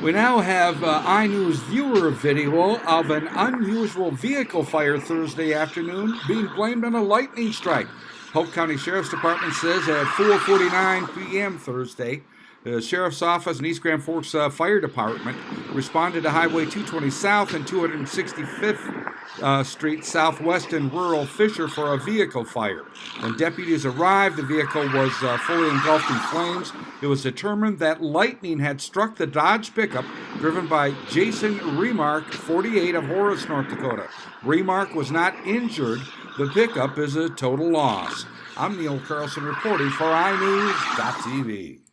We now have iNewZ viewer video of an unusual vehicle fire Thursday afternoon being blamed on a lightning strike. Polk County Sheriff's Department says at 4:49 p.m. Thursday, the Sheriff's Office and East Grand Forks Fire Department responded to Highway 220 South and 265th Street Southwest in rural Fisher for a vehicle fire. When deputies arrived, the vehicle was fully engulfed in flames. It was determined that lightning had struck the Dodge pickup driven by Jason Remark, 48, of Horace, North Dakota. Remark was not injured. The pickup is a total loss. I'm Neil Carlson reporting for iNewZ.TV.